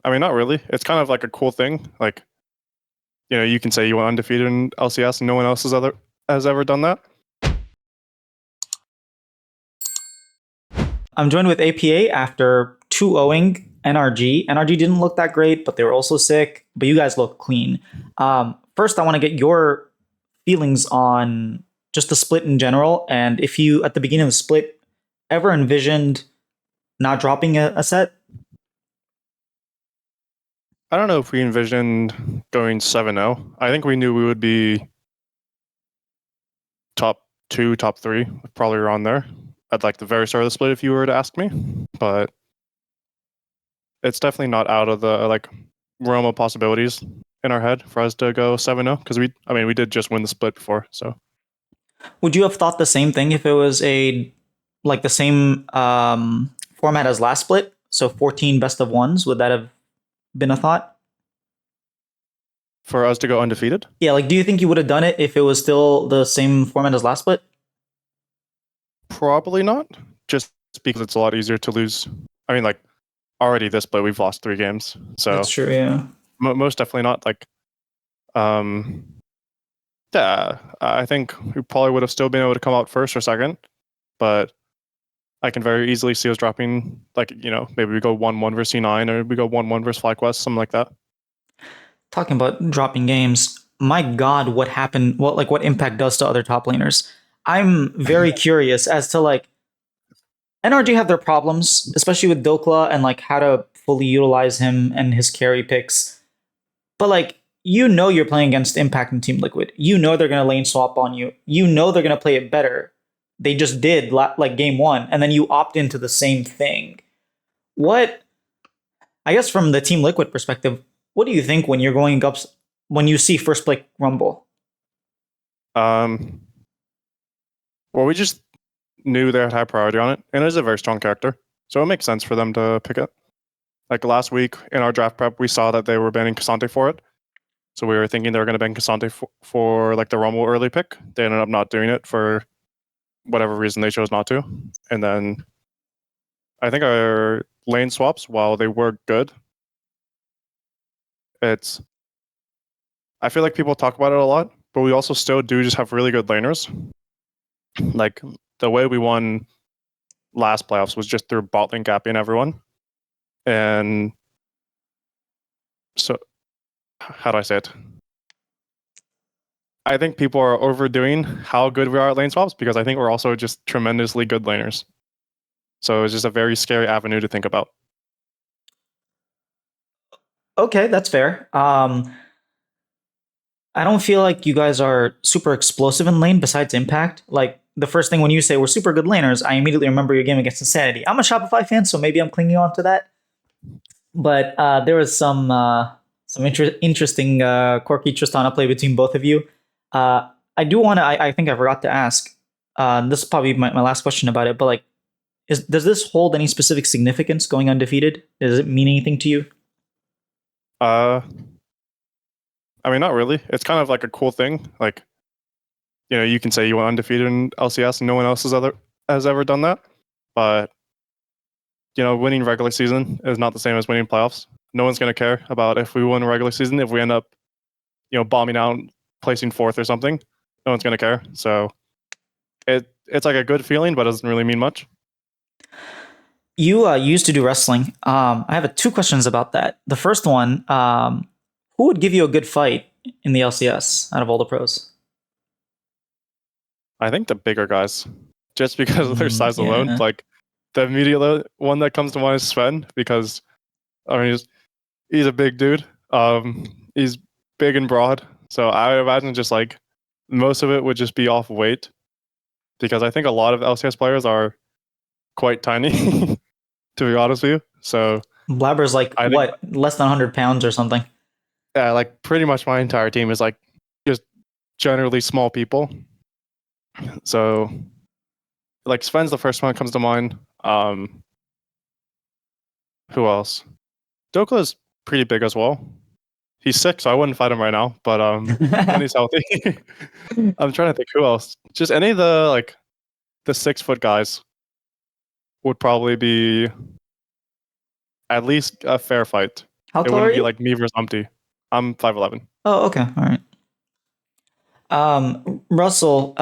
I mean, not really. It's kind of like a cool thing. Like, you can say you went undefeated in LCS and no one else has ever done that. I'm joined with APA after 2-0ing NRG. NRG didn't look that great, but they were also sick. But you guys look clean. First, I want to get your feelings on just the split in general, and if you, at the beginning of the split, ever envisioned not dropping a set. I don't know if we envisioned going 7-0. I think we knew we would be top 2, top 3, probably around there at like the very start of the split if you were to ask me. But it's definitely not out of the realm of possibilities in our head for us to go 7-0 because we did just win the split before. So Would you have thought the same thing if it was the same format as last split? So 14 best of ones, would that have been a thought? For us to go undefeated? Yeah, do you think you would have done it if it was still the same format as last split? Probably not, just because it's a lot easier to lose. I mean, already this split, we've lost 3 games. So that's true, yeah. Most definitely not. Yeah, I think we probably would have still been able to come out first or second, but I can very easily see us dropping, maybe we go 1-1 versus C9 or we go 1-1 versus FlyQuest, something like that. Talking about dropping games, my God, what happened? What impact does to other top laners? I'm very curious as to NRG have their problems, especially with Dokla and how to fully utilize him and his carry picks. But you're playing against Impact and Team Liquid. You know they're gonna lane swap on you. You know they're gonna play it better. They just did game 1, and then you opt into the same thing. What? I guess from the Team Liquid perspective, what do you think when you're going up when you see first pick Rumble? Well, we just knew they had high priority on it, and it is a very strong character, so it makes sense for them to pick it. Last week in our draft prep, we saw that they were banning Cassante for it, so we were thinking they were going to ban Cassante for the Rumble early pick. They ended up not doing it for whatever reason they chose not to, and then I think our lane swaps, while they were good, I feel like people talk about it a lot, but we also still do just have really good laners. The way we won last playoffs was just through bot lane gapping everyone. And so, how do I say it? I think people are overdoing how good we are at lane swaps because I think we're also just tremendously good laners. So it's just a very scary avenue to think about. Okay, that's fair. I don't feel like you guys are super explosive in lane besides Impact. The first thing when you say we're super good laners, I immediately remember your game against Insanity. I'm a Shopify fan, so maybe I'm clinging on to that. But there was some interesting quirky Tristana play between both of you. I do want to. I think I forgot to ask. This is probably my last question about it. But does this hold any specific significance going undefeated? Does it mean anything to you? I mean, not really. It's kind of like a cool thing. You can say you went undefeated in LCS and no one else has ever done that. But, winning regular season is not the same as winning playoffs. No one's going to care about if we win regular season. If we end up, bombing out, placing 4th or something, no one's going to care. So it's like a good feeling, but it doesn't really mean much. You used to do wrestling. I have 2 questions about that. The first one, who would give you a good fight in the LCS out of all the pros? I think the bigger guys, just because of their size alone. The immediate one that comes to mind is Sven, because he's a big dude. He's big and broad, so I would imagine just most of it would just be off weight, because I think a lot of LCS players are quite tiny, to be honest with you. So Blabber's less than 100 pounds or something. Yeah, pretty much my entire team is just generally small people. So Sven's the first one that comes to mind. Who else? Dokla's pretty big as well. He's sick, so I wouldn't fight him right now, but when he's healthy. I'm trying to think who else. Just any of the 6-foot guys would probably be at least a fair fight. How It tall are wouldn't be you? like me versus Umpty. I'm 5'11". Oh, okay. All right. Russell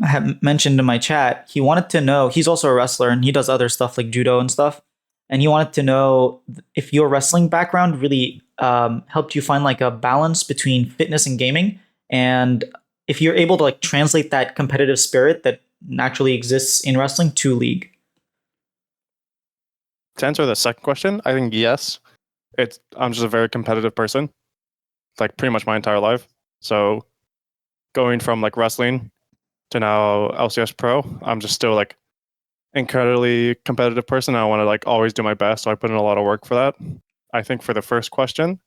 had mentioned in my chat he wanted to know. He's also a wrestler and he does other stuff like judo and stuff. And he wanted to know if your wrestling background really helped you find like a balance between fitness and gaming, and if you're able to like translate that competitive spirit that naturally exists in wrestling to League. To answer the second question, I think yes. I'm just a very competitive person, like pretty much my entire life. So going from like wrestling to now LCS Pro, I'm just still like incredibly competitive person. I want to like always do my best, so I put in a lot of work for that. I think for the first question,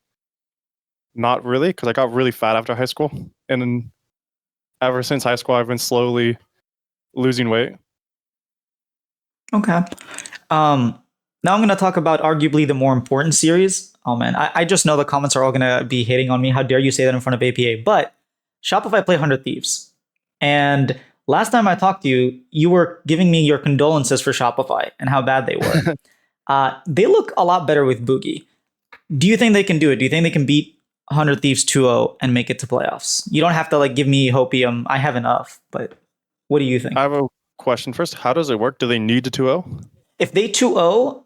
not really, because I got really fat after high school, and then ever since high school, I've been slowly losing weight. Okay. Now I'm going to talk about arguably the more important series. Oh man, I just know the comments are all going to be hating on me. How dare you say that in front of APA? But Shopify play 100 Thieves. And last time I talked to you, you were giving me your condolences for Shopify and how bad they were. They look a lot better with Boogie. Do you think they can do it? Do you think they can beat 100 Thieves 2-0 and make it to playoffs? You don't have to like give me hopium. I have enough, but what do you think? I have a question first. How does it work? Do they need to 2-0? If they 2-0,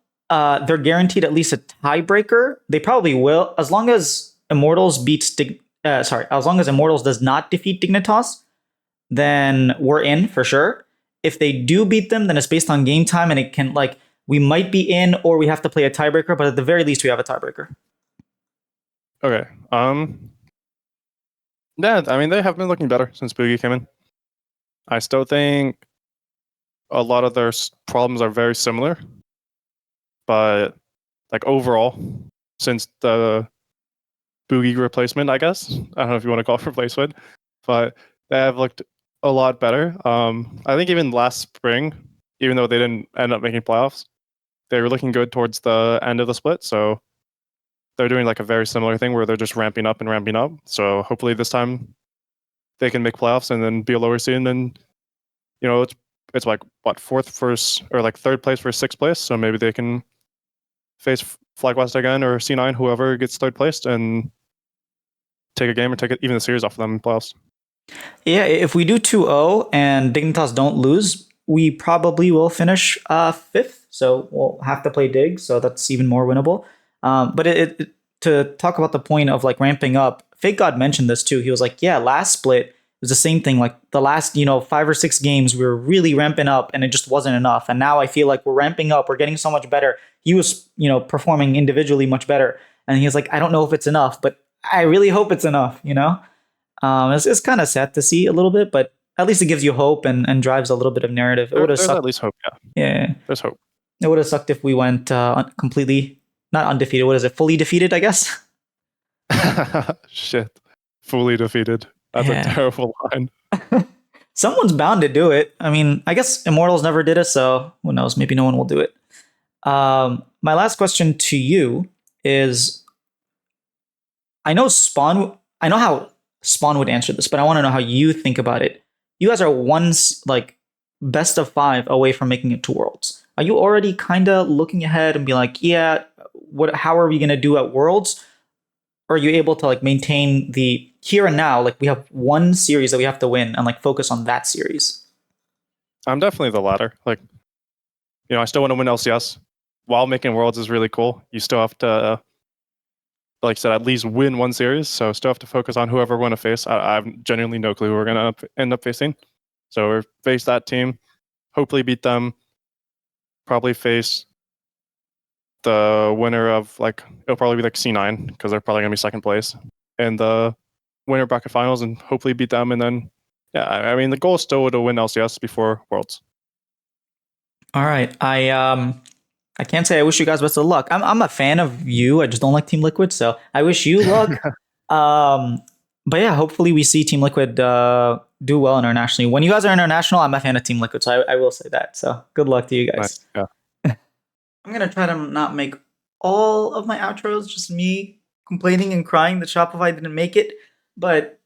they're guaranteed at least a tiebreaker. They probably will, as long as Immortals beats. As long as Immortals does not defeat Dignitas, then we're in for sure. If they do beat them, then it's based on game time, and it can like we might be in, or we have to play a tiebreaker. But at the very least, we have a tiebreaker. Okay. Yeah, I mean they have been looking better since Boogie came in. I still think a lot of their problems are very similar, but like overall, since the Boogie replacement, I guess I don't know if you want to call it replacement, but they have looked a lot better. I think even last spring, even though they didn't end up making playoffs, they were looking good towards the end of the split. So they're doing like a very similar thing where they're just ramping up and ramping up. So hopefully this time they can make playoffs and then be a lower seed. And then it's like what fourth first or like third place for sixth place. So maybe they can face Flag West again or C9, whoever gets third placed, and take a game or take even the series off of them in playoffs. Yeah, if we do 2-0 and Dignitas don't lose, we probably will finish fifth. So we'll have to play Dig, so that's even more winnable. But to talk about the point of like ramping up, Fake God mentioned this too. He was like, yeah, last split it was the same thing. Like the last 5 or 6 games, we were really ramping up, and it just wasn't enough. And now I feel like we're ramping up. We're getting so much better. He was performing individually much better, and he was like, I don't know if it's enough, but I really hope it's enough. It's kind of sad to see a little bit, but at least it gives you hope and drives a little bit of narrative. It would have There's sucked. at least hope, yeah. Yeah, There's hope. it would have sucked if we went completely not undefeated. What is it? Fully defeated, I guess. Shit. Fully defeated. That's a terrible line. Someone's bound to do it. I mean, I guess Immortals never did it, so who knows? Maybe no one will do it. My last question to you is: I know how Spawn would answer this, but I want to know how you think about it. You guys are like best of 5 away from making it to Worlds. Are you already kind of looking ahead and be like, yeah, how are we going to do at Worlds? Or are you able to like maintain the here and now? Like we have one series that we have to win and like focus on that series. I'm definitely the latter. Like, I still want to win LCS. While making Worlds is really cool, you still have to, like I said, at least win one series. So still have to focus on whoever we're going to face. I have genuinely no clue who we're going to end up facing. So we'll face that team, hopefully beat them, probably face the winner of it'll probably be like C9 because they're probably going to be second place in the winner bracket finals, and hopefully beat them. And then, yeah, I mean, the goal is still to win LCS before Worlds. All right. I can't say I wish you guys best of luck. I'm a fan of you. I just don't like Team Liquid, so I wish you luck. But yeah, hopefully we see Team Liquid do well internationally. When you guys are international, I'm a fan of Team Liquid, so I will say that. So good luck to you guys. Nice. Yeah. I'm gonna try to not make all of my outros just me complaining and crying that Shopify didn't make it, but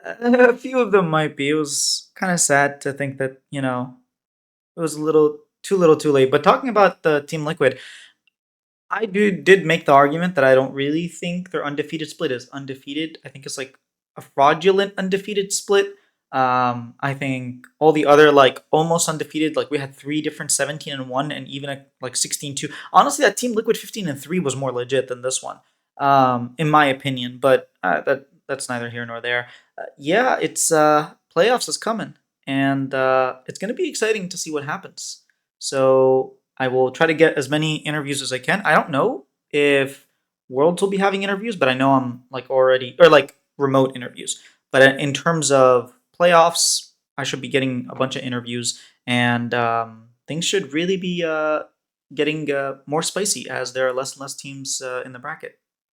a few of them might be. It was kind of sad to think that it was a little too little, too late. But talking about the Team Liquid, I did make the argument that I don't really think their undefeated split is undefeated. I think it's like a fraudulent undefeated split. I think all the other like almost undefeated, like we had three different 17-1 and even a, like 16-2. Honestly, that Team Liquid 15-3 was more legit than this one, in my opinion. But that's neither here nor there. Yeah, it's playoffs is coming, and it's gonna be exciting to see what happens. So I will try to get as many interviews as I can. I don't know if Worlds will be having interviews, but I know I'm like already or like remote interviews. But in terms of playoffs, I should be getting a bunch of interviews, and things should really be getting more spicy as there are less and less teams in the bracket.